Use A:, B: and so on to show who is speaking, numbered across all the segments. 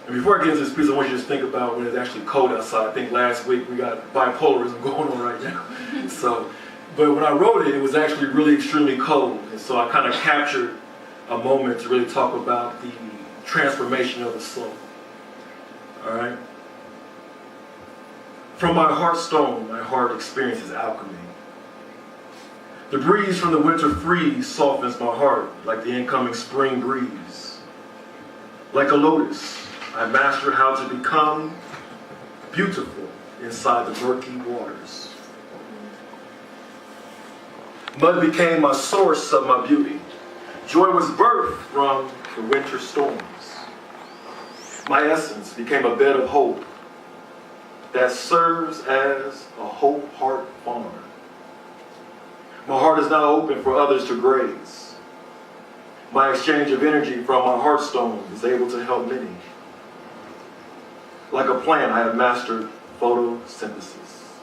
A: And before I get into this piece, I want you to just think about when it's actually cold outside. I think last week we got bipolarism going on right now. But when I wrote it, it was actually really extremely cold. And so I kind of captured a moment to really talk about the transformation of the soul. All right? From my heart stone, my heart experiences alchemy. The breeze from the winter freeze softens my heart like the incoming spring breeze. Like a lotus, I master how to become beautiful inside the murky waters. Mud became my source of my beauty. Joy was birthed from the winter storms. My essence became a bed of hope that serves as a hope heart farm. My heart is now open for others to graze. My exchange of energy from my heartstone is able to help many. Like a plant, I have mastered photosynthesis.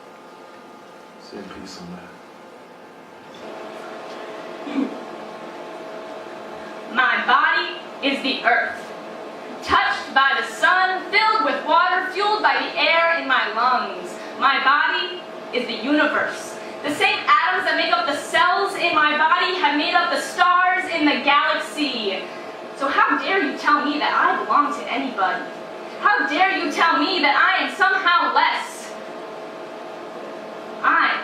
A: Say in peace on that.
B: My body is the earth, touched by the sun, filled with water, fueled by the air in my lungs. My body is the universe. The same atoms that make up the cells in my body have made up the stars in the galaxy. So how dare you tell me that I belong to anybody? How dare you tell me that I am somehow less? I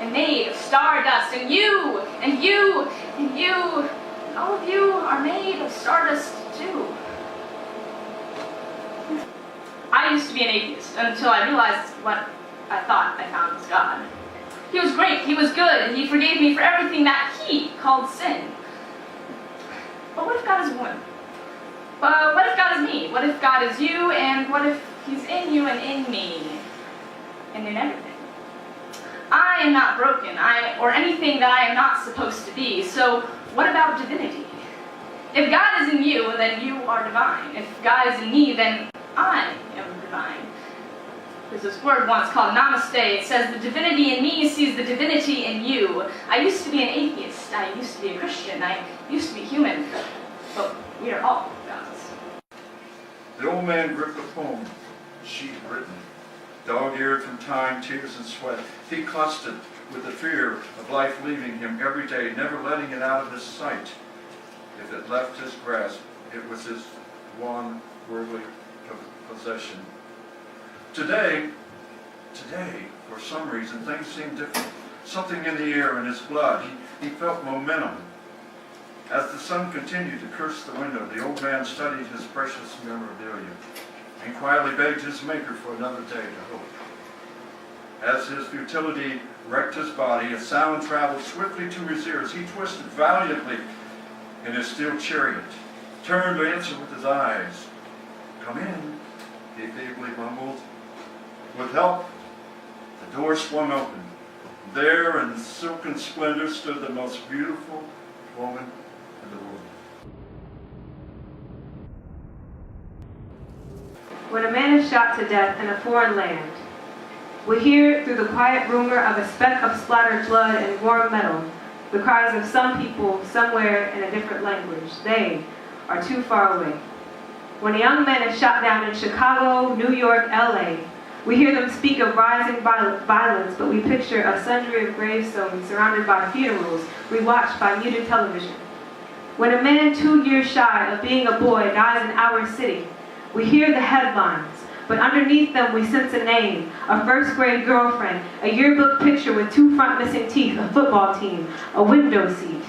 B: am made of stardust, and you, and you, and you, and all of you are made of stardust too. I used to be an atheist until I realized what I thought I found was God. He was great, he was good, and he forgave me for everything that he called sin. But what if God is one? What if God is me? What if God is you, and what if he's in you and in me, and in everything? I am not broken, or anything that I am not supposed to be, so what about divinity? If God is in you, then you are divine. If God is in me, then I am divine. There's this word once called namaste. It says, the divinity in me sees the divinity in you. I used to be an atheist. I used to be a Christian. I used to be human. But we are all gods.
C: The old man gripped the poem, sheet written, dog-eared from time, tears, and sweat. He clutched it with the fear of life leaving him every day, never letting it out of his sight. If it left his grasp, it was his one worldly possession. Today, for some reason, things seemed different. Something in the air, in his blood. He felt momentum. As the sun continued to curse the window, the old man studied his precious memorabilia and quietly begged his maker for another day to hope. As his futility wrecked his body, a sound traveled swiftly to his ears. He twisted valiantly in his steel chariot, turned to answer with his eyes. "Come in," he feebly mumbled. With help, the door swung open. There in silken splendor stood the most beautiful woman in the world.
D: When a man is shot to death in a foreign land, we hear through the quiet rumor of a speck of splattered blood and warm metal the cries of some people somewhere in a different language. They are too far away. When a young man is shot down in Chicago, New York, LA, we hear them speak of rising violence, but we picture a sundry of gravestones surrounded by funerals we watch by muted television. When a man 2 years shy of being a boy dies in our city, we hear the headlines, but underneath them we sense a name, a first grade girlfriend, a yearbook picture with 2 front missing teeth, a football team, a window seat.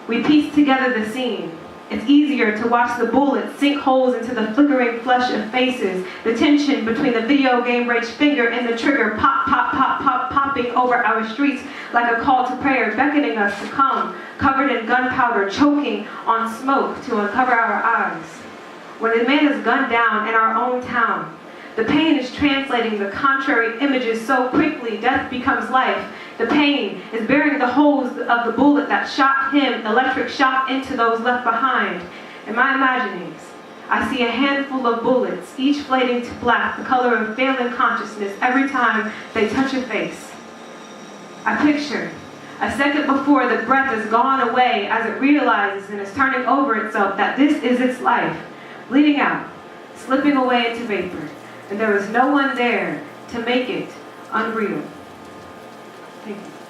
D: We piece together the scene. It's easier to watch the bullets sink holes into the flickering flesh of faces, the tension between the video game rage finger and the trigger pop, pop, pop, pop, popping over our streets like a call to prayer, beckoning us to come, covered in gunpowder, choking on smoke to uncover our eyes. When a man is gunned down in our own town, the pain is translating the contrary images so quickly, death becomes life. The pain is bearing the holes of the bullet that shot him, electric shock into those left behind. In my imaginings, I see a handful of bullets, each fading to black, the color of failing consciousness every time they touch a face. I picture a second before the breath is gone away as it realizes and is turning over itself that this is its life, bleeding out, slipping away into vapor, and there was no one there to make it unreal. Thank you.